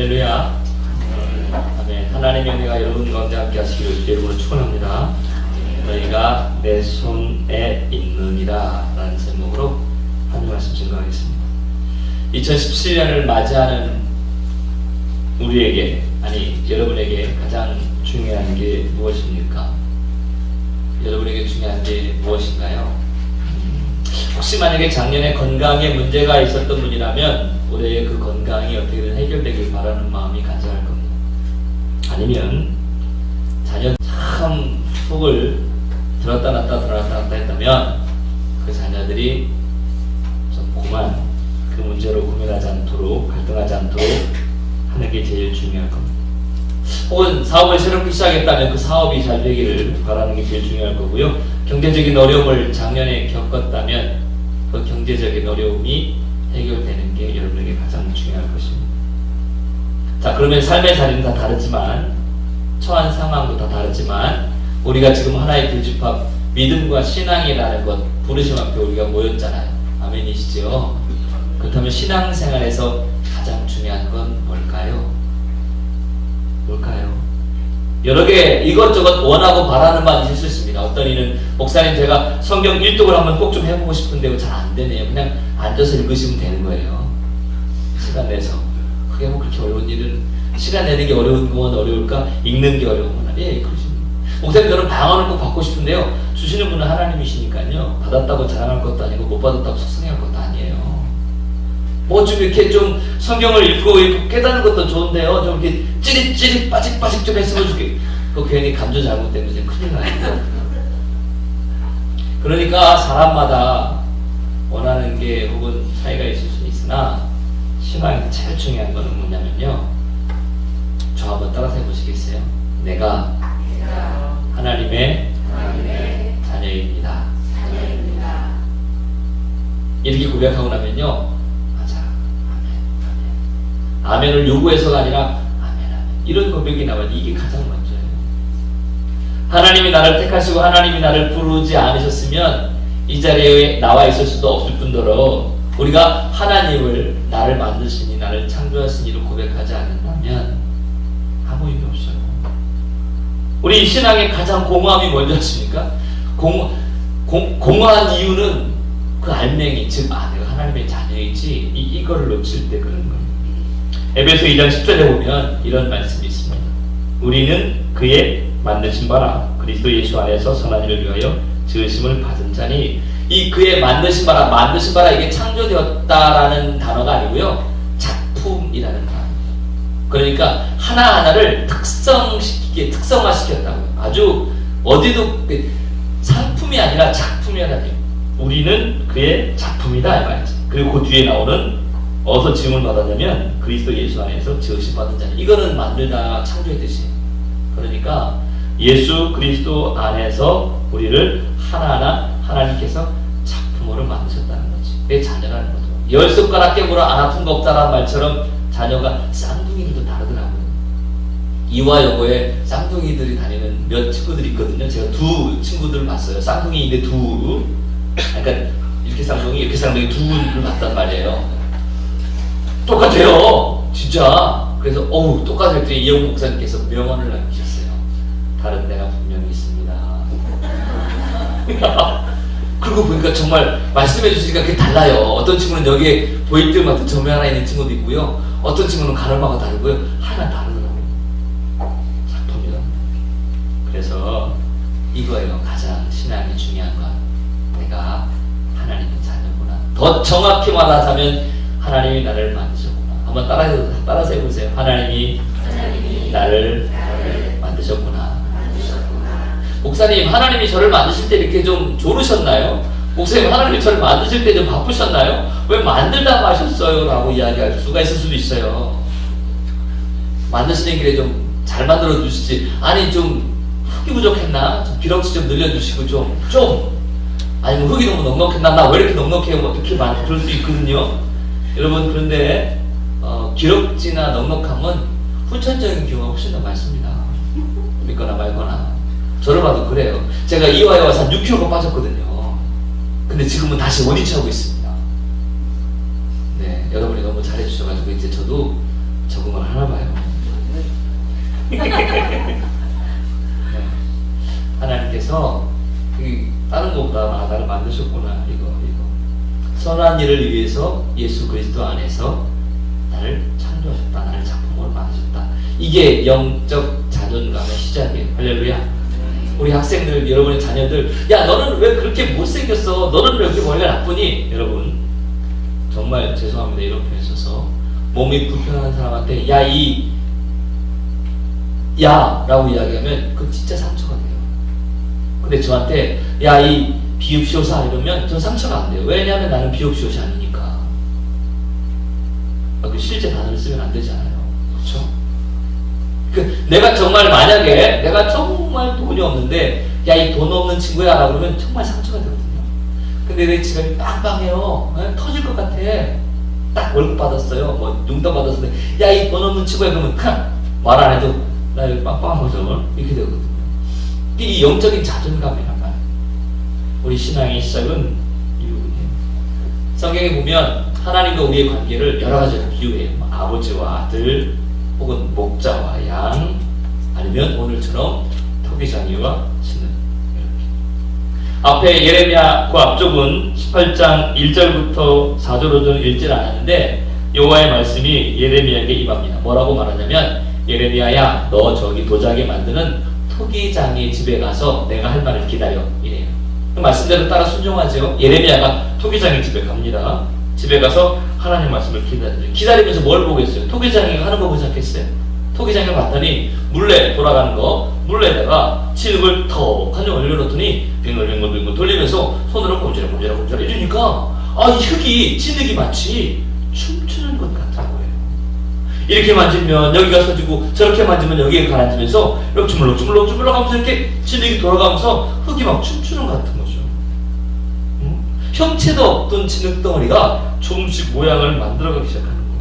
할렐루야. 아멘. 하나님의 은혜가 여러분 가운데 함께 하시기를 여러분을 축원합니다. 너희가 내 손에 있느니라 라는 제목으로 하나님 말씀 증거하겠습니다. 2017년을 맞이하는 우리에게, 아니 여러분에게 가장 중요한 게 무엇입니까? 여러분에게 중요한 게 무엇인가요? 혹시 만약에 작년에 건강에 문제가 있었던 분이라면 올해 그 건강이 어떻게든 해결되길 바라는 마음이 간절할 겁니다. 아니면 자녀 참 속을 들었다 놨다 했다면 그 자녀들이 좀 그만 그 문제로 고민하지 않도록, 갈등하지 않도록 하는 게 제일 중요할 겁니다. 혹은 사업을 새롭게 시작했다면 그 사업이 잘 되기를 바라는 게 제일 중요할 거고요. 경제적인 어려움을 작년에 겪었다면 그 경제적인 어려움이 해결되는 게 여러분에게 가장 중요할 것입니다. 자, 그러면 삶의 자리는 다 다르지만, 처한 상황도 다 다르지만, 우리가 지금 하나의 교집합 믿음과 신앙이라는 것 부르심 앞에 우리가 모였잖아요. 아멘이시죠? 그렇다면 신앙생활에서 가장 중요한 건 뭘까요? 여러 개 이것저것 원하고 바라는 바는 있을 수 있습니다. 어떤 이는 목사님 제가 성경 일독을 한번 꼭 좀 해보고 싶은데 잘 안 되네요. 그냥 앉아서 읽으시면 되는 거예요. 시간 내서. 그게 뭐 그렇게 어려운 일은, 시간 내는 게 어려운 건 어려울까? 읽는 게 어려운 건 아니에요. 그렇습니다. 목사님 저는 방언을 꼭 받고 싶은데요. 주시는 분은 하나님이시니까요. 받았다고 자랑할 것도 아니고 못 받았다고 속상할 것도 아니에요. 뭐 좀 이렇게 좀 성경을 읽고 깨닫는 것도 좋은데요. 좀 이렇게 찌릿찌릿 빠직빠직 좀 했으면 좋겠. 그 괜히 감정 잘못되면 이제 큰일 나요. 그러니까 사람마다 원하는 게 혹은 차이가 있을 수 있으나 신앙에서 제일 중요한 거는 뭐냐면요. 저 한번 따라서 해보시겠어요? 내가 하나님의 자녀입니다. 이렇게 고백하고 나면요. 아멘을 요구해서가 아니라 아멘 이런 고백이 나와요. 이게 가장 먼저예요. 하나님이 나를 택하시고 하나님이 나를 부르지 않으셨으면 이 자리에 나와 있을 수도 없을 뿐더러 우리가 하나님을 나를 만드시니 나를 창조하시니로 고백하지 않는다면 아무 의미 없어요. 우리 신앙의 가장 공허함이 뭔지 아십니까? 공허한 이유는 그 알맹이, 즉 내가 하나님의 자녀이지 이거를 놓칠 때 그런 거예요. 에베소 2장 10절에 보면 이런 말씀이 있습니다. 우리는 그의 만드신 바라 그리스도 예수 안에서 선한 일을 위하여 지으심을 받은 자니, 이 그의 만드신 바라 이게 창조되었다라는 단어가 아니고요. 작품이라는 단어입니다. 그러니까 하나하나를 특성화시켰다고요. 아주 어디도 상품이 아니라 작품이라는, 우리는 그의 작품이다 이 말이지. 그리고 그 뒤에 나오는 어디서 지음을 받았냐면 그리스도 예수 안에서 지으심 받은 자니, 이거는 만들다 창조의 뜻이에요. 그러니까 예수 그리스도 안에서 우리를 하나하나 하나님께서 작품으로 만드셨다는 거지. 그게 자녀라는 거죠. 10손가락 깨물어 안 아픈 거 없다라는 말처럼 자녀가 쌍둥이들도 다르더라고요. 이화 여고에 쌍둥이들이 다니는 몇 친구들이 있거든요. 제가 두 친구들을 봤어요. 쌍둥이인데 두, 그러니까 이렇게 쌍둥이 두 분을 봤단 말이에요. 똑같아요. 진짜. 그래서 똑같을 때 이영 목사님께서 명언을 남기셨어요. 다른 데가 분명히 있습니다. 그러고 보니까 정말 말씀해 주시니까 그게 달라요. 어떤 친구는 여기에 보일 때마다 점이 하나 있는 친구도 있고요. 어떤 친구는 가르마가 다르고요. 하나 다르더라고요. 작품이다. 그래서 이거예요. 가장 신앙이 중요한 건. 내가 하나님의 자녀구나. 더 정확히 말하자면 하나님이 나를 만드셨구나. 한번 따라서 해보세요. 하나님이 나를 만드셨구나. 목사님, 하나님이 저를 만드실 때 이렇게 좀 졸으셨나요? 목사님, 하나님이 저를 만드실 때 좀 바쁘셨나요? 왜 만들다 마셨어요? 라고 이야기할 수가 있을 수도 있어요. 만드시는 길에 좀 잘 만들어 주시지. 아니, 좀 흙이 부족했나? 좀 기럭지 좀 늘려주시고 아니면 흙이 너무 넉넉했나? 나 왜 이렇게 넉넉해요? 뭐 이렇게 그럴 수 있거든요. 여러분, 그런데 기럭지나 넉넉함은 후천적인 경우가 훨씬 더 많습니다. 믿거나 말거나. 저를 봐도 그래요. 제가 이화에 와서 한 6kg가 빠졌거든요. 근데 지금은 다시 원위치하고 있습니다. 네, 여러분이 너무 잘해주셔가지고 이제 저도 적응을 하나 봐요. 나를 만드셨구나. 이거. 선한 일을 위해서 예수 그리스도 안에서 나를 창조하셨다. 나를 작품으로 만드셨다. 이게 영적 자존감의 시작이에요. 할렐루야. 우리 학생들, 여러분의 자녀들, 야 너는 왜 그렇게 못생겼어? 너는 왜 이렇게 머리가 나쁘니? 여러분 정말 죄송합니다. 이런 표현 써서 몸이 불편한 사람한테 야 라고 이야기하면 그건 진짜 상처가 돼요. 근데 저한테 야 이 비읍시오사 이러면 전 상처가 안 돼요. 왜냐하면 나는 비읍시옷이 아니니까. 그 실제 단어를 쓰면 안 되잖아요. 그렇죠? 내가 정말 만약에 내가 정말 돈이 없는데 야 이 돈 없는 친구야 라고 그러면 정말 상처가 되거든요. 근데 내 지갑이 빵빵해요. 터질 것 같아. 딱 월급 받았어요. 뭐 용돈 받았을 때 야 이 돈 없는 친구야 그러면 말 안 해도 나 여기 빵빵한 거죠. 이렇게 되거든요. 이 영적인 자존감이란 말. 우리 신앙의 시작은 이 부분이에요. 성경에 보면 하나님과 우리의 관계를 여러 가지로 비유해요. 아버지와 아들, 혹은 목자와 양, 아니면 오늘처럼 토기장이와 진흙. 앞에 예레미야 그 앞쪽은 18장 1절부터 4절로는 읽질 않았는데 여호와의 말씀이 예레미야에게 임합니다. 뭐라고 말하냐면 예레미야야 너 저기 도자기 만드는 토기장의 집에 가서 내가 할 말을 기다려 이래요. 그 말씀대로 따라 순종하죠. 예레미야가 토기장의 집에 갑니다. 집에 가서 하나님 말씀을 기다리면서 뭘 보겠어요? 토기장이가 하는 거 보지 않겠어요? 토기장이를 봤더니 물레 돌아가는 거, 물레에다가 진흙을 턱 한 점 올려놓더니 빙글빙글 돌리면서 손으로 꼼지락꼼지락 이러니까 이 흙이 진흙이 마치 춤추는 것 같은 거예요. 이렇게 만지면 여기가 서지고 저렇게 만지면 여기가 가라앉으면서 이렇게 주물럭주물럭 하면서 이렇게 진흙이 돌아가면서 흙이 막 춤추는 것 같은 거죠. 형체도 없던 진흙덩어리가 조금씩 모양을 만들어가기 시작하는 거예요.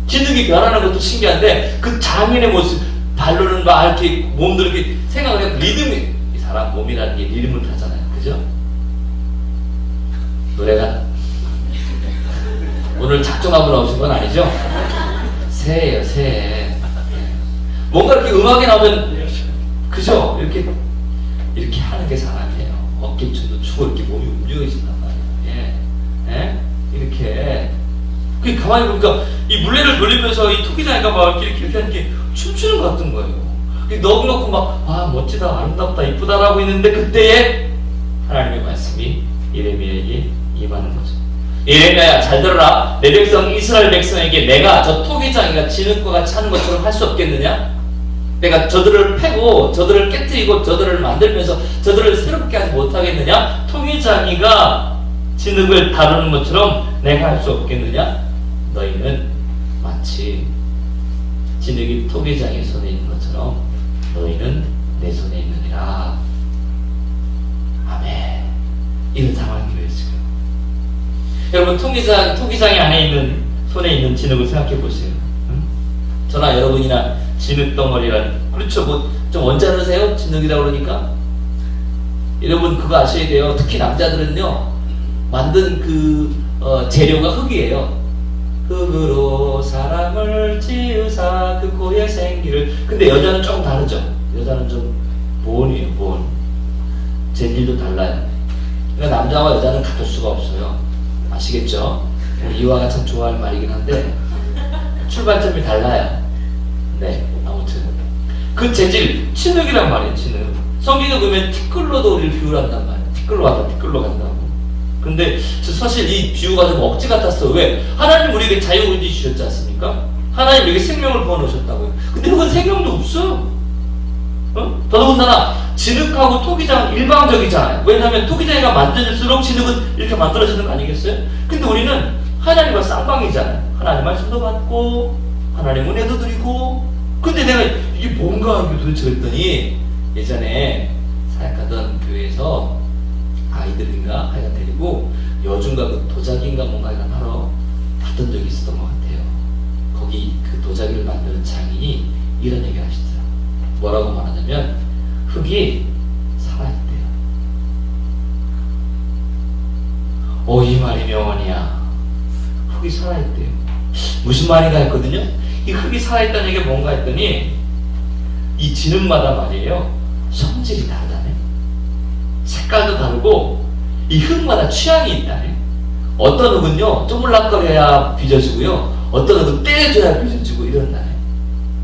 진흙이 변하는 것도 신기한데 그 장인의 모습, 발로는 막 이렇게 몸도 이렇게 생각을 해요. 리듬이, 이 사람 몸이라는 게 리듬을 타잖아요. 그죠? 노래가 오늘 작정하고 나오신 건 아니죠? 새예요, 새. 뭔가 이렇게 음악이 나오면 그죠? 이렇게 하는 게 사람이에요. 어깨춤도 추고 이렇게 몸이 움직여진단 말이에요. 예? 이렇게. 가만히 보니까 이 물레를 돌리면서 이 토기장이가 막 이렇게 하는 게 춤추는 것 같은 거예요. 너무 막 멋지다, 아름답다, 이쁘다라고 있는데 그때에 하나님의 말씀이 예레미야에게 임하는 거죠. 예레미야야 잘 들어라. 내 백성 이스라엘 백성에게 내가 저 토기장이가 진흙과 같이 하는 것처럼 할 수 없겠느냐? 내가 저들을 패고 저들을 깨뜨리고 저들을 만들면서 저들을 새롭게 하지 못하겠느냐? 토기장이가 진흙을 다루는 것처럼 내가 할 수 없겠느냐? 너희는 마치 진흙이 토기장의 손에 있는 것처럼 너희는 내 손에 있느니라. 아멘. 이런 상황이에요 지금. 여러분 토기장이 안에 있는 손에 있는 진흙을 생각해 보세요. 저나 여러분이나 진흙 덩어리란, 그렇죠? 좀 언짢으세요? 진흙이라고 그러니까? 여러분 그거 아셔야 돼요. 특히 남자들은요 만든 재료가 흙이에요. 흙으로 사람을 지으사 그 고의 생기를. 근데 여자는 조금 다르죠. 여자는 좀 보온이에요. 보온. 재질도 달라요. 그러니까 남자와 여자는 같을 수가 없어요. 아시겠죠? 우리 이화가 참 좋아할 말이긴 한데 출발점이 달라요. 네, 아무튼 그 재질, 진흙이란 말이에요. 진흙. 성경에 보면 티끌로도 우리를 비유한단 말이에요. 티끌로 왔다 티끌로 간다고. 근데 사실 이 비유가 좀 억지 같았어. 왜? 하나님 우리에게 자유의지 주셨지 않습니까? 하나님 우리에게 생명을 부어놓으셨다고요. 근데 그건 생명도 없어요. 더더군다나 진흙하고 토기장 일방적이잖아요. 왜냐하면 토기장이가 만들수록 진흙은 이렇게 만들어지는 거 아니겠어요? 근데 우리는 하나님과 쌍방이잖아요. 하나님 말씀도 받고 하나님 은혜도 드리고. 근데 내가 이게 뭔가 도대체 그랬더니 예전에 사역하던 교회에서 아이들인가 하여간 데리고 여중과 그 도자기인가 뭔가 하여간 하러 갔던 적이 있었던 것 같아요. 거기 그 도자기를 만드는 장인이 이런 얘기를 하시더라고요. 뭐라고 말하냐면 흙이 살아있대요. 이 말이 명언이야. 흙이 살아있대요. 무슨 말인가 했거든요. 이 흙이 살아있다는 얘기가 뭔가 했더니 이 진흙마다 말이에요 성질이 다르다네. 색깔도 다르고 이 흙마다 취향이 있다네. 어떤 흙은요 쪼물락거려야 빚어지고요, 어떤 흙은 떼줘야 빚어지고 이런다네.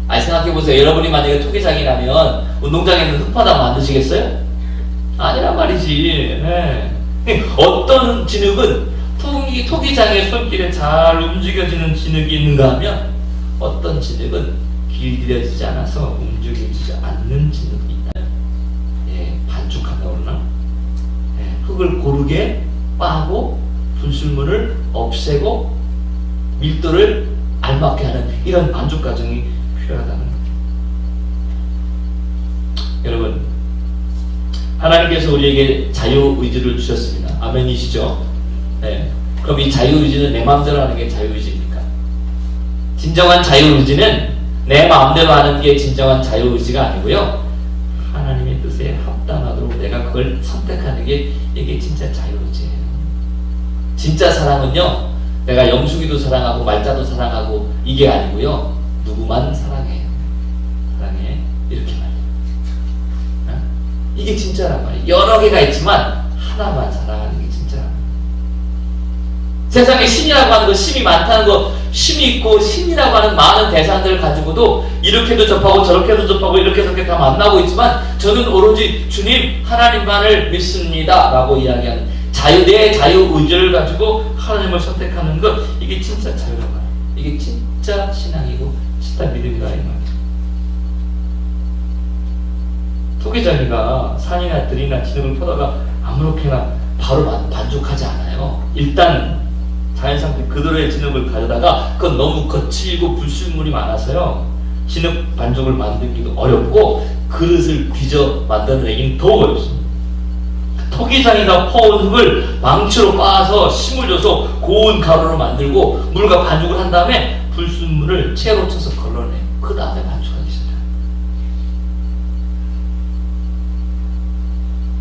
아니 생각해보세요. 여러분이 만약에 토기장이라면 운동장에 있는 흙바닥 만드시겠어요? 아니란 말이지. 네. 어떤 진흙은 토기장의 손길에 잘 움직여지는 진흙이 있는가 하면 어떤 진흙은 길들여지지 않아서 움직여지지 않는 진흙이 있다. 예, 반죽한다고 그러나? 예, 흙을 고르게 빠고 분출물을 없애고 밀도를 알맞게 하는 이런 반죽 과정이 필요하다는 거예요. 여러분, 하나님께서 우리에게 자유의지를 주셨습니다. 아멘이시죠? 네. 그럼 이 자유의지는 내 마음대로 하는 게 자유의지입니까? 진정한 자유의지는 내 마음대로 하는 게 진정한 자유의지가 아니고요, 하나님의 뜻에 합당하도록 내가 그걸 선택하는 게 이게 진짜 자유의지예요. 진짜 사랑은요, 내가 영숙이도 사랑하고 말자도 사랑하고 이게 아니고요, 누구만 사랑해요. 사랑해. 이렇게 말해요. 이게 진짜란 말이에요. 여러 개가 있지만 하나만 사랑하는 게 진짜란 말이에요. 세상에 신이라고 하는 거, 신이 많다는 거, 신이 있고 신이라고 하는 많은 대상들을 가지고도 이렇게도 접하고 저렇게도 접하고 이렇게 저렇게 다 만나고 있지만 저는 오로지 주님 하나님만을 믿습니다 라고 이야기하는 내 자유의지를 가지고 하나님을 선택하는 것, 이게 진짜 자유란 말이에요. 이게 진짜 신앙이고 진짜 믿음이다 이 말이에요. 토기장이가 산이나 들이나 진흙을 퍼다가 아무렇게나 바로 반죽하지 않아요. 일단 자연상태 그대로의 진흙을 가져다가 그건 너무 거칠고 불순물이 많아서요, 진흙 반죽을 만들기도 어렵고 그릇을 빚어 만들어내기는 더 어렵습니다. 토기장이가 퍼온 흙을 망치로 빻아서 힘을 줘서 고운 가루로 만들고 물과 반죽을 한 다음에 불순물을 채로 쳐서 걸러내요. 그 다음에 반죽하기 시작해요.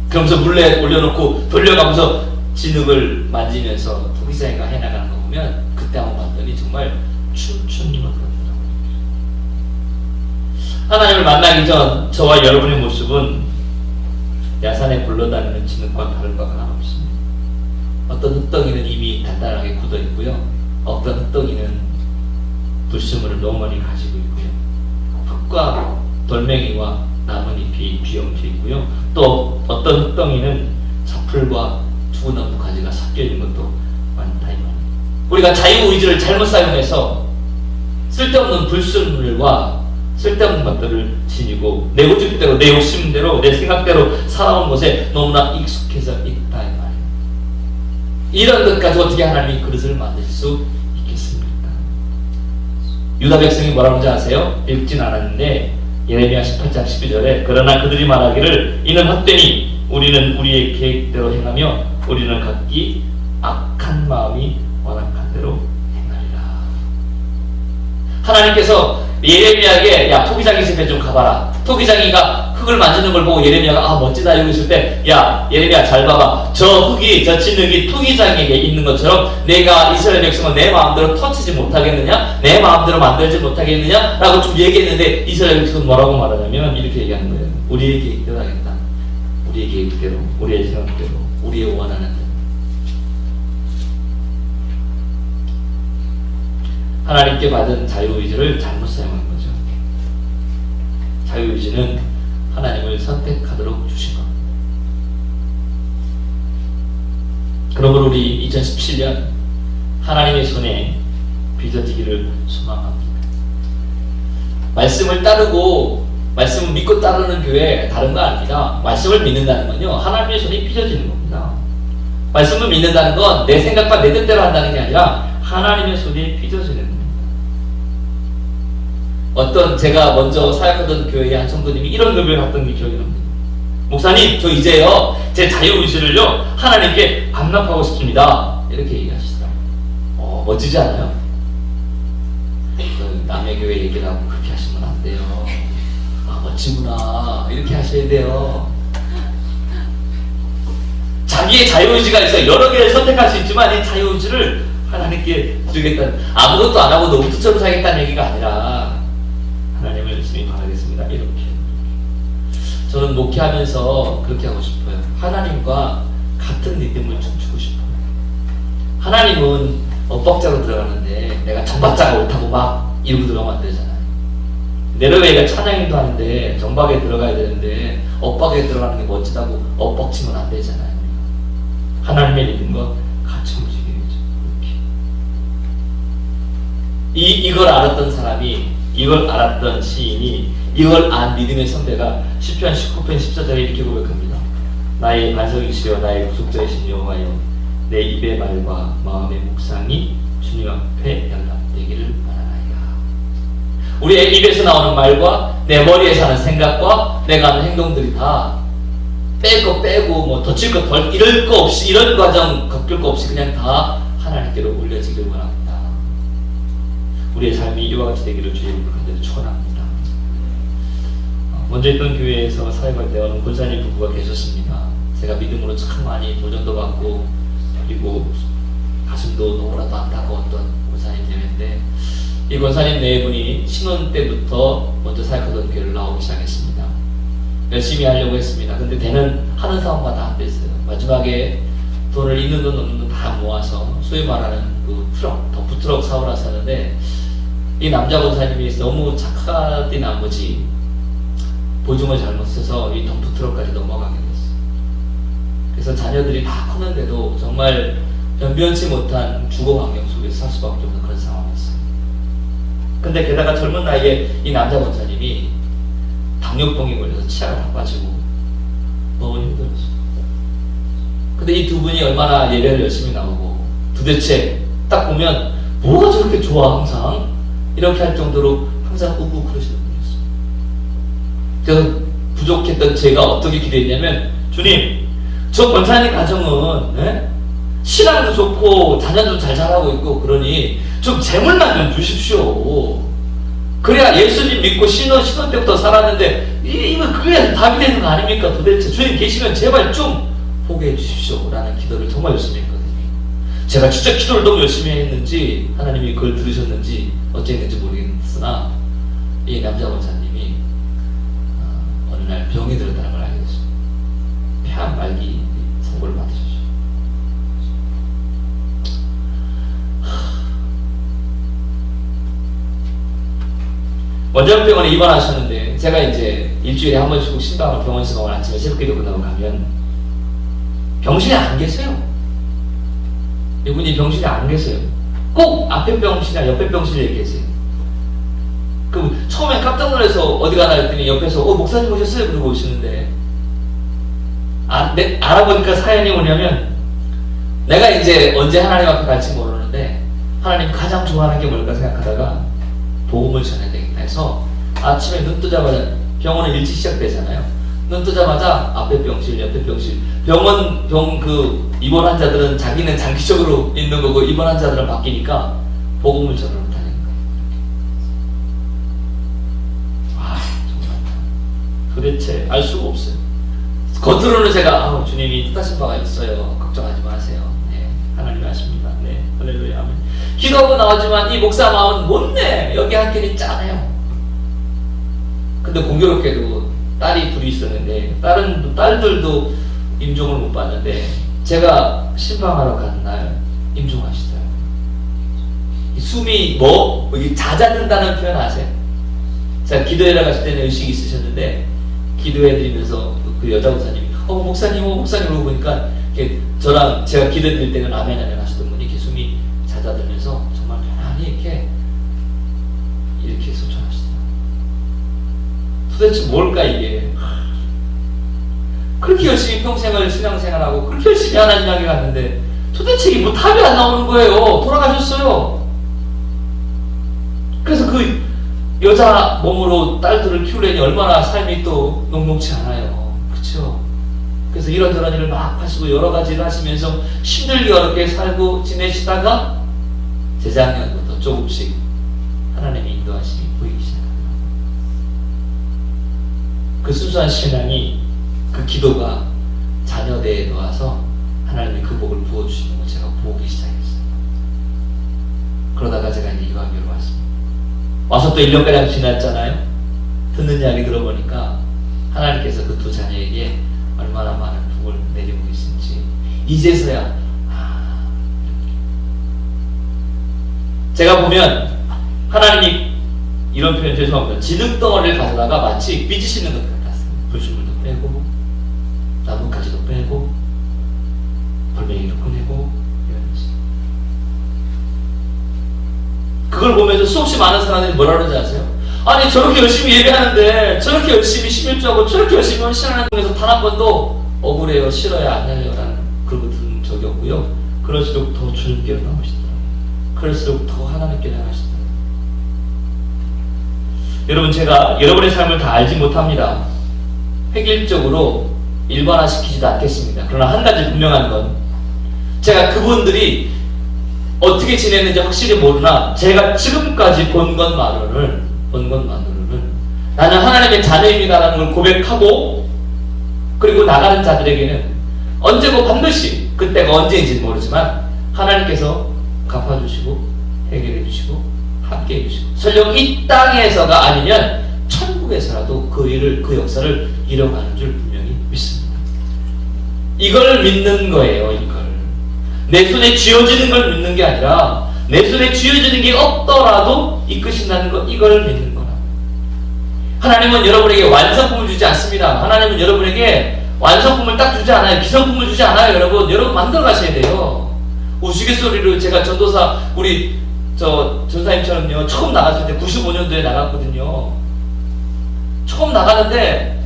그러면서 물에 올려놓고 돌려가면서 진흙을 만지면서 토기장이가 해나가는 거 보면 그때 한번 봤더니 정말 춤추는 것 같더라고요. 하나님을 만나기 전 저와 여러분의 모습은 야산에 굴러다니는 진흙과 다를 바가 없습니다. 어떤 흙덩이는 이미 단단하게 굳어 있고요, 어떤 흙덩이는 불순물을 너무 많이 가지고 있고요, 흙과 돌멩이와 나뭇잎이 뒤엉켜 있고요, 또 어떤 흙덩이는 사풀과 죽은 나무 가지가 섞여 있는 것도 많다 이 말이에요. 우리가 자유의지를 잘못 사용해서 쓸데없는 불순물과 쓸데없는 것들을 지니고 내 고집대로, 내 욕심대로, 내 생각대로 살아온 것에 너무나 익숙해서 있다 이 말이에요. 이런 것 가지고 어떻게 하나님이 그릇을 만드실 수 있겠습니까? 유다 백성이 뭐라고 하는지 아세요? 읽진 않았는데 예레미야 18장 12절에 그러나 그들이 말하기를 이는 헛되니 우리는 우리의 계획대로 행하며 우리는 각기 악한 마음이 완악한 대로 행하리라. 하나님께서 예레미야에게 야 토기장이 집에 좀 가봐라. 토기장이가 흙을 만지는 걸 보고 예레미야가 아 멋지다 이러고 있을 때 야 예레미야 잘 봐봐. 저 흙이 저 진흙이 토기장에게 있는 것처럼 내가 이스라엘 백성을 내 마음대로 터치지 못하겠느냐? 내 마음대로 만들지 못하겠느냐? 라고 좀 얘기했는데 이스라엘 백성은 뭐라고 말하냐면 이렇게 얘기하는 거예요. 우리의 계획대로 하겠다. 우리의 계획대로, 우리의 생각대로, 우리의 원하는 대로. 하나님께 받은 자유의지를 잘못 사용한 거죠. 자유의지는 하나님을 선택하도록 주신 겁니다. 그러므로 우리 2017년 하나님의 손에 빚어지기를 소망합니다. 말씀을 따르고 말씀을 믿고 따르는 교회 다른 거 아닙니다. 말씀을 믿는다는 건요 하나님의 손이 빚어지는 겁니다. 말씀을 믿는다는 건 내 생각과 내 뜻대로 한다는 게 아니라 하나님의 손이 빚어지는 겁니다. 어떤 제가 먼저 사역하던 교회의 한 성도님이 이런 고백을 했던 게 기억이 납니다. 목사님 저 이제요 제 자유의지를요 하나님께 반납하고 싶습니다. 이렇게 얘기하시더라고요. 멋지지 않아요? 남의 교회 얘기를 하고 그렇게 하시면 안 돼요. 아 멋지구나 이렇게 하셔야 돼요. 자기의 자유의지가 있어요. 여러 개를 선택할 수 있지만 이 자유의지를 하나님께 드리겠다는, 아무것도 안 하고 노부트처럼 살겠다는 얘기가 아니라 하나님을 열심히 바라겠습니다 이렇게. 저는 목회하면서 그렇게 하고 싶어요. 하나님과 같은 리듬을 춤추고 싶어요. 하나님은 엇박자로 들어가는데 내가 정박자가 옳다고 막 이러고 들어가면 안 되잖아요. 내려웨이가 찬양인도 하는데 정박에 들어가야 되는데 엇박에 들어가는 게 멋지다고 엇박치면 안 되잖아요. 하나님의 리듬과 같이 움직여야죠. 이걸 알았던 사람이, 이걸 알았던 시인이, 이걸 안 믿음의 선배가 시편 19편 14절에 이렇게 고백합니다. 나의 반석이시여 나의 구속자이신 여호와여, 내 입의 말과 마음의 묵상이 주님 앞에 연락되기를 바라나이다. 우리의 입에서 나오는 말과 내 머리에서 하는 생각과 내가 하는 행동들이 다 뺄 거 빼고 뭐 덧칠 거 덜, 이럴 거 없이, 이런 과정 겪을 거 없이 그냥 다 하나님께로 올려지길 원합니다. 우리의 삶이 이와 같이 되기를 주의 이름으로 간절히 축원합니다. 먼저 있던 교회에서 사역할 때 어느 권사님 부부가 계셨습니다. 제가 믿음으로 참 많이 도전도 받고 그리고 가슴도 너무나도 안타까웠던 권사님 예배인데, 이 권사님 네 분이 신혼 때부터 먼저 사역하던 교회를 나오기 시작했습니다. 열심히 하려고 했습니다. 근데 되는 하는 사업마다 안 됐어요. 마지막에 돈을 있는 돈 없는 돈 다 모아서 소위 말하는 그 트럭, 덤프트럭 사오라 하는데, 이 남자 권사님이 너무 착하디 나머지 보증을 잘못 써서 이 덤프트럭까지 넘어가게 됐어요. 그래서 자녀들이 다 컸는데도 정말 변변치 못한 주거 환경 속에서 살 수밖에 없는 그런 상황이었어요. 근데 게다가 젊은 나이에 이 남자 권사님이 당뇨병에 걸려서 치아가 다 빠지고 너무 힘들었어요. 근데 이 두 분이 얼마나 예배를 열심히 나오고 도대체 딱 보면 뭐가 저렇게 좋아 항상 이렇게 할 정도로 항상 우고 그러시는 분이었어요. 그래서 부족했던 제가 어떻게 기도했냐면, 주님, 저 권사님 가정은 신앙도 좋고 자녀도 잘 자라고 있고 그러니 좀 재물만 좀 주십시오. 그래야 예수님 믿고 신혼 때부터 살았는데 이거 그게 답이 되는 거 아닙니까? 도대체 주님 계시면 제발 좀 보게 해주십시오 라는 기도를 정말 열심히 했거든요. 제가 진짜 기도를 너무 열심히 했는지 하나님이 그걸 들으셨는지 어찌했는지 모르겠으나 이 남자 권사님이 어느 날 병이 들었다는 걸 알게 됐습니다. 폐암 말기 선고를 받으셨죠. 원장병원에 입원하셨는데, 제가 이제 일주일에 한 번씩 신방을 병원 신방을 아침에 새벽기도 끝나고 가면 병실에 안 계세요. 이분이 병실에 안 계세요. 꼭 앞에 병실이나 옆에 병실에 계세요. 그 처음에 깜짝 놀라서 어디 가나 했더니 옆에서 목사님 오셨어요? 그러고 오시는데, 알아보니까 사연이 뭐냐면, 내가 이제 언제 하나님 앞에 갈지 모르는데 하나님 가장 좋아하는 게 뭘까 생각하다가 복음을 전해야 되겠다 해서 아침에 눈 뜨자마자, 병원은 일찍 시작되잖아요. 눈 뜨자마자 앞에 병실, 옆에 병실, 입원 환자들은 자기는 장기적으로 있는 거고 입원 환자들은 바뀌니까 복음을 전하러 다니는 거예요. 정말 도대체 알 수가 없어요. 겉으로는 제가 주님이 뜻하신 바가 있어요. 걱정하지 마세요. 네, 하나님 아십니다. 네, 할렐루야. 기도하고 나오지만 이 목사 마음은 못내. 여기 한 켠이 짠해요. 근데 공교롭게도 딸이 둘이 있었는데 딸들도 임종을 못 봤는데 제가 신방하러 간 날 임종하시더라고요. 숨이 여기 잦아든다는 표현 아세요? 제가 기도회를 갔을 때는 의식이 있으셨는데 기도해드리면서 그 여자 목사님이 목사님 그러고 보니까 저랑 제가 기도해드릴 때는 아멘 하시던 분이 이렇게 숨이 잦아들면서 정말 편안히 이렇게 소천하시더라고요. 도대체 뭘까 이게? 그렇게 열심히 평생을 신앙생활하고 그렇게 열심히 하나님 향해 갔는데 도대체 이게 답이 안 나오는 거예요. 돌아가셨어요. 그래서 그 여자 몸으로 딸들을 키우려니 얼마나 삶이 또 녹록지 않아요. 그쵸? 그래서 이런저런 일을 막 하시고 여러 가지를 하시면서 힘들게 어렵게 살고 지내시다가 재작년부터 조금씩 하나님의 인도하심이 보이기 시작합니다. 그 순수한 신앙이, 그 기도가 자녀 내에 놓아서 하나님이 그 복을 부어주시는 걸 제가 보기 시작했어요. 그러다가 제가 이제 유학교로 왔습니다. 와서 또 1년가량 지났잖아요. 듣는 이야기 들어보니까 하나님께서 그 두 자녀에게 얼마나 많은 복을 내리고 계신지 이제서야 제가 보면 하나님이 이런 표현 죄송합니다. 진흙덩어리를 가져다가 마치 빚으시는 것 같았습니다. 불순물도 빼고 나뭇가지도 빼고 벌뱅이도 꺼내고 이런지. 그걸 보면서 수없이 많은 사람들이 뭐라 그러지 아세요? 아니 저렇게 열심히 예배하는데 저렇게 열심히 11조하고 저렇게 열심히 헌신하는 중에서 단 한 번도 억울해요, 싫어요, 안 해요 라는 그런 거 들은 적이 없고요. 그럴수록 더 주님께로 나오시더라고요. 그럴수록 더 하나님께 나가시더라고요. 여러분, 제가 여러분의 삶을 다 알지 못합니다. 획일적으로 일반화시키지도 않겠습니다. 그러나 한 가지 분명한 건 제가 그분들이 어떻게 지냈는지 확실히 모르나 제가 지금까지 본 것만으로는 나는 하나님의 자녀입니다라는 걸 고백하고 그리고 나가는 자들에게는 언제고 반드시 그때가 언제인지는 모르지만 하나님께서 갚아주시고 해결해주시고 함께해주시고 설령 이 땅에서가 아니면 천국에서라도 그 일을 그 역사를 이뤄가는 줄 분명히 믿습니다. 이걸 믿는 거예요. 이걸 내 손에 쥐어지는 걸 믿는 게 아니라 내 손에 쥐어지는 게 없더라도 이끄신다는 것, 이걸 믿는 거라. 하나님은 여러분에게 완성품을 주지 않습니다. 하나님은 여러분에게 완성품을 딱 주지 않아요. 기성품을 주지 않아요. 여러분 만들어 가셔야 돼요. 우스갯소리로 제가 전도사 우리 전사님처럼요 처음 나갔을 때 95년도에 나갔거든요. 처음 나가는데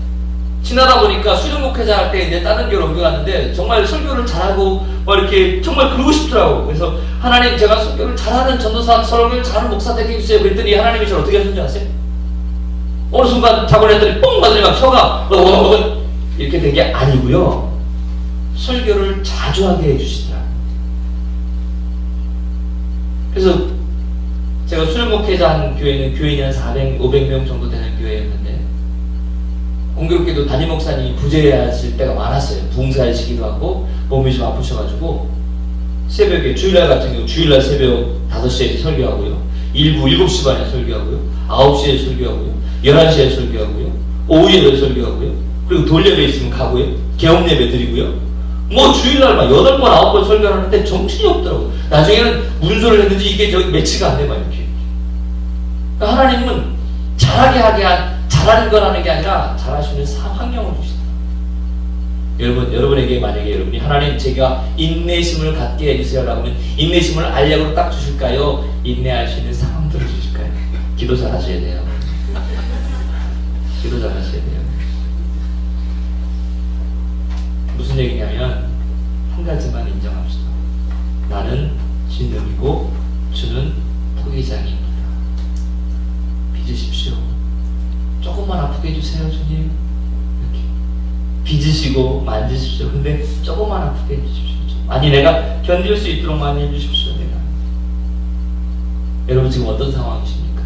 지나다 보니까 수련목회자 할 때 이제 다른 교회로 옮겨갔는데 정말 설교를 잘하고 뭐 이렇게 정말 그러고 싶더라고. 그래서 하나님 제가 설교를 잘하는 전도사, 설교를 잘하는 목사 되게 해주세요. 그랬더니 하나님이 저를 어떻게 하셨는지 아세요? 어느 순간 작업을 했더니 뽕 하더니 막 혀가 이렇게 된 게 아니고요. 설교를 자주 하게 해주시더라고요. 그래서 제가 수련목회자 한 교회는 교인이 한 400, 500명 정도 되는 교회였는데 공교롭게도 담임 목사님이 부재하실 때가 많았어요. 부흥사이시기도 하고 몸이 좀 아프셔가지고 새벽에 주일날 같은 경우 주일날 새벽 5시에 설교하고요. 일부 7시 반에 설교하고요. 9시에 설교하고요. 11시에 설교하고요. 오후에도 설교하고요. 그리고 돌예배 있으면 가고요. 개업예배 드리고요. 뭐 주일날 막 8번 9번 설교하는데 정신이 없더라고요. 나중에는 문서를 했는지 이게 저기 매치가 안 돼 막 이렇게. 그러니까 하나님은 잘하게 하게 한 잘하는 거라는 게 아니라 잘하시는 환경을 주시다. 여러분에게 만약에 여러분이 하나님 제가 인내심을 갖게 해주세요 라고 하면 인내심을 알약으로 딱 주실까요? 인내할 수 있는 상황들을 주실까요? 기도 잘 하셔야 돼요. 기도 잘 하셔야 돼요. 무슨 얘기냐면 한 가지만 인정합시다. 나는 진흙이고 주는 토기장입니다. 빚으십시오. 조금만 아프게 해주세요 주님. 이렇게 빚으시고 만지십시오. 근데 조금만 아프게 해주십시오. 아니 내가 견딜 수 있도록 많이 해주십시오. 내가. 여러분 지금 어떤 상황이십니까?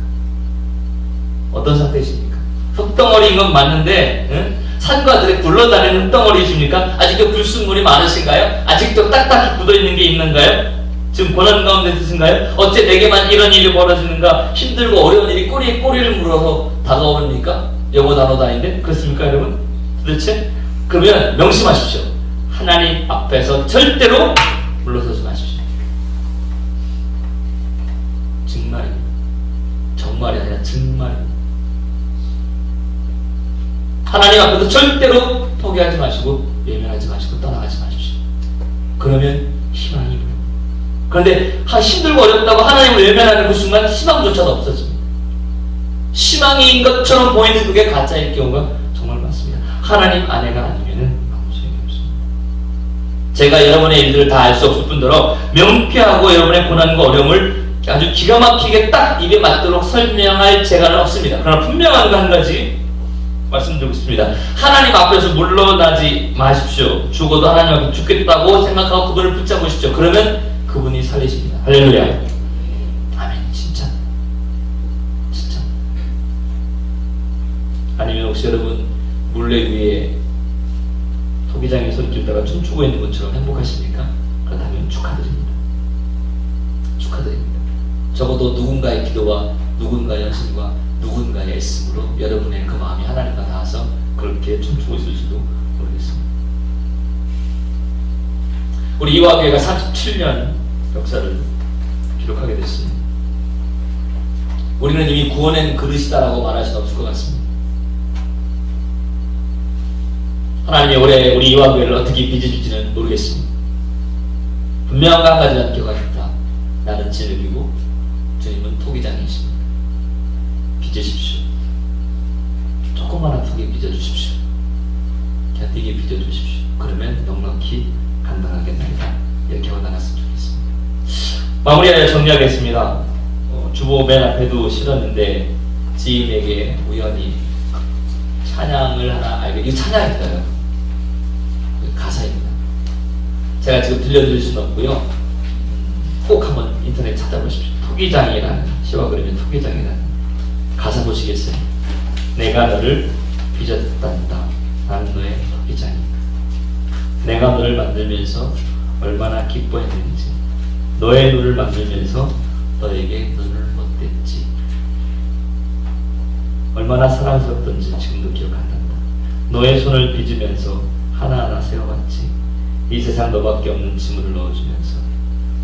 어떤 상태이십니까? 흙덩어리인 건 맞는데 응? 산과 들에 굴러다니는 흙덩어리이십니까? 아직도 불순물이 많으신가요? 아직도 딱딱히 굳어있는 게 있는가요? 지금 고난 가운데 드신가요? 어째 내게만 이런 일이 벌어지는가? 힘들고 어려운 일이 꼬리에 꼬리를 물어서 다가옵니까? 영어 단어도 아닌데? 그렇습니까 여러분? 도대체? 그러면 명심하십시오. 하나님 앞에서 절대로 물러서지 마십시오. 정말입니다. 정말이 아니라 정말입니다. 하나님 앞에서 절대로 포기하지 마시고 외면하지 마시고 떠나가지 마십시오. 그러면 희망이 보여요. 그런데 힘들고 어렵다고 하나님을 외면하는 그 순간 희망조차도 없어집니다. 희망인 것처럼 보이는 그게 가짜일 경우가 정말 많습니다. 하나님 안에가 아니면은 아무 소용이 없습니다. 제가 여러분의 일들을 다 알 수 없을 뿐더러 명쾌하고 여러분의 고난과 어려움을 아주 기가 막히게 딱 입에 맞도록 설명할 재간은 없습니다. 그러나 분명한 거 한 가지 말씀드리고 싶습니다. 하나님 앞에서 물러나지 마십시오. 죽어도 하나님 앞에 죽겠다고 생각하고 그분을 붙잡으십시오. 그러면 그분이 살리십니다. 할렐루야. 아멘. 진짜. 진짜. 아니면 혹시 여러분 물레 위에 토기장에 소리 들다가 춤추고 있는 것처럼 행복하십니까? 그렇다면 축하드립니다. 축하드립니다. 적어도 누군가의 기도와 누군가의 헌신과 누군가의 애씀으로 여러분의 그 마음이 하나님과 닿아서 그렇게 춤추고 있을지도 모르겠습니다. 우리 이화교회가 37년 역사를 기록하게 됐습니다. 우리는 이미 구원의 그릇이다라고 말할 수는 없을 것 같습니다. 하나님이 올해 우리 이화교회를 어떻게 빚어줄지는 모르겠습니다. 분명한 한 가지만 기억하겠다. 나는 진흙이고 주님은 토기장이십니다. 빚으십시오. 조그마한 턱에 빚어주십시오. 곁이게 빚어주십시오. 그러면 넉넉히 감당하겠습니다. 이렇게 하고 나갔으면 좋겠습니다. 마무리하여 정리하겠습니다. 주보 맨 앞에도 실었는데 지인에게 우연히 찬양을 하나 알게, 이거 찬양입니다. 가사입니다. 제가 지금 들려드릴 수는 없고요. 꼭 한번 인터넷 찾아보십시오. 토기장이라는, 시와 그리면 토기장이라는 가사 보시겠어요? 내가 너를 빚었단다. 나는 너의 토기장이다. 내가 너를 만들면서 얼마나 기뻐했는지, 너의 눈을 만들면서 너에게 눈을 못댔지. 얼마나 사랑스럽던지 지금도 기억한단다. 너의 손을 빚으면서 하나하나 세워왔지. 이 세상 너밖에 없는 짐을 넣어주면서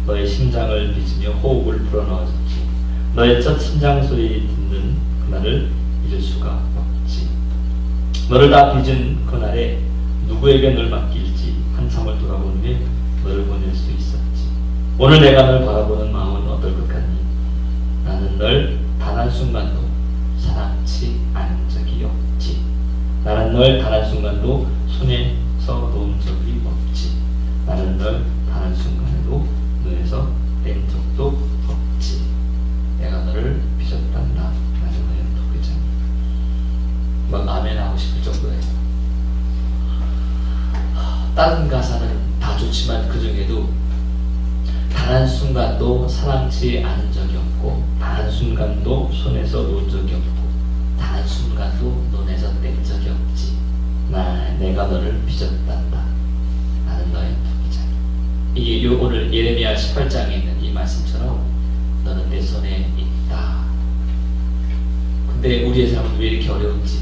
너의 심장을 빚으며 호흡을 불어넣어줬지. 너의 첫 심장 소리 듣는 그날을 잊을 수가 없지. 너를 다 빚은 그날에 누구에게 널 맡길지 한참을 돌아보는 게 너를 보낼 수 있었지. 오늘 내가 널 바라보는 마음은 어떨 것 같니? 나는 널 단 한순간도 사랑치 않은 적이 없지. 나는 널 단 한순간도 손에서 놓은 적이 없지. 나는 널 단 한순간에도 눈에서 뗀 적도 없지. 내가 너를 빚었단다. 나는 너의 토기장. 막 아멘 하고 싶을 정도예요. 다른 가사는 다 좋지만 그 중에도 단 한순간도 사랑치 않은 적이 없고, 단 한순간도 손에서 놓은 적이 없고, 단 한순간도 눈에서 뗀 적이 없지. 내가 너를 빚었단다. 나는 너의 토기장. 이게 오늘 예레미야 18장에 있는 이 말씀처럼 너는 내 손에 있다. 근데 우리의 삶은 왜 이렇게 어려운지,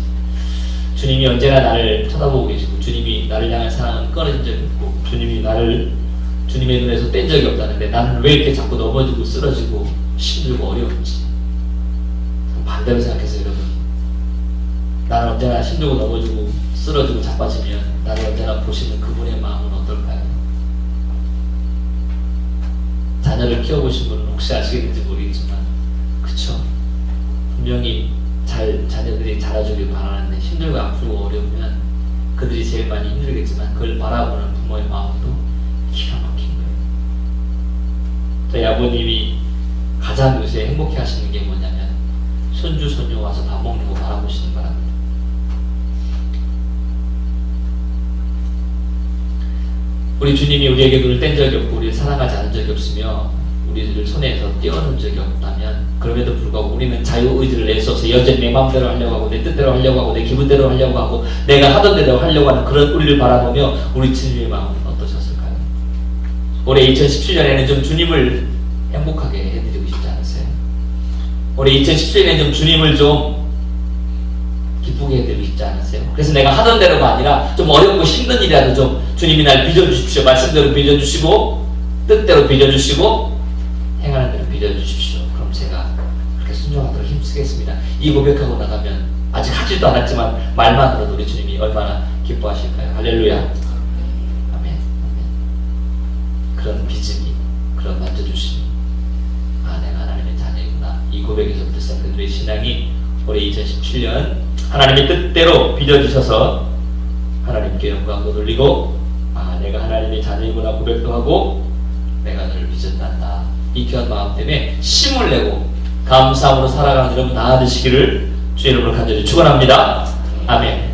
주님이 언제나 나를 쳐다보고 계시고, 주님이 나를 향한 사랑은 끊어진 적이 없고, 주님이 나를 주님의 눈에서 뗀 적이 없다는데 나는 왜 이렇게 자꾸 넘어지고 쓰러지고 힘들고 어려운지. 반대로 생각해서 여러분, 나는 언제나 힘들고 넘어지고 쓰러지고 자빠지면 나를 언제나 보시는 그분의 마음은 어떨까요? 자녀를 키워보신 분은 혹시 아시겠는지 모르겠지만, 그쵸? 분명히 자녀들이 자라주길 바라는데 힘들고 아프고 어려우면 그들이 제일 많이 힘들겠지만 그걸 바라보는 부모의 마음도 기가 막힌 거예요. 저희 아버님이 가장 요새 행복해 하시는 게 뭐냐면 손주 손녀 와서 밥 먹는 거 바라보시는 바랍니다. 우리 주님이 우리에게 눈을 뗀 적이 없고 우리를 사랑하지 않은 적이 없으며 우리를 손에서 떼어놓은 적이 없다면, 그럼에도 불구하고 우리는 자유의지를 낼 수 없어 여전히 내 마음대로 하려고 하고 내 뜻대로 하려고 하고 내 기분대로 하려고 하고 내가 하던 대로 하려고 하는 그런 우리를 바라보며 우리 주님의 마음은 어떠셨을까요? 올해 2017년에는 좀 주님을 행복하게 해드리고 싶지 않으세요? 올해 2017년에는 좀 주님을 좀 기쁘게 해드리고 싶지 않으세요? 그래서 내가 하던 대로가 아니라 좀 어렵고 힘든 일이라도 좀 주님이 날 빚어주십시오. 말씀대로 빚어주시고 뜻대로 빚어주시고 행하는 대로 빚어주십시오. 그럼 제가 그렇게 순종하도록 힘쓰겠습니다. 이 고백하고 나가면 아직 하지도 않았지만 말만으로도 우리 주님이 얼마나 기뻐하실까요? 할렐루야. 아멘. 그런 빚음이, 그런 만져주심이, 내가 하나님의 자녀이구나, 이 고백에서부터 시작된 우리의 신앙이 올해 2017년 하나님의 뜻대로 빚어주셔서 하나님께 영광도 돌리고, 내가 하나님의 자녀이구나 고백도 하고 내가 너를 빚었단다, 이 귀한 마음 때문에 힘을 내고 감사함으로 살아가는 여러분 다 되시기를 주의 이름으로 간절히 축원합니다. 아멘.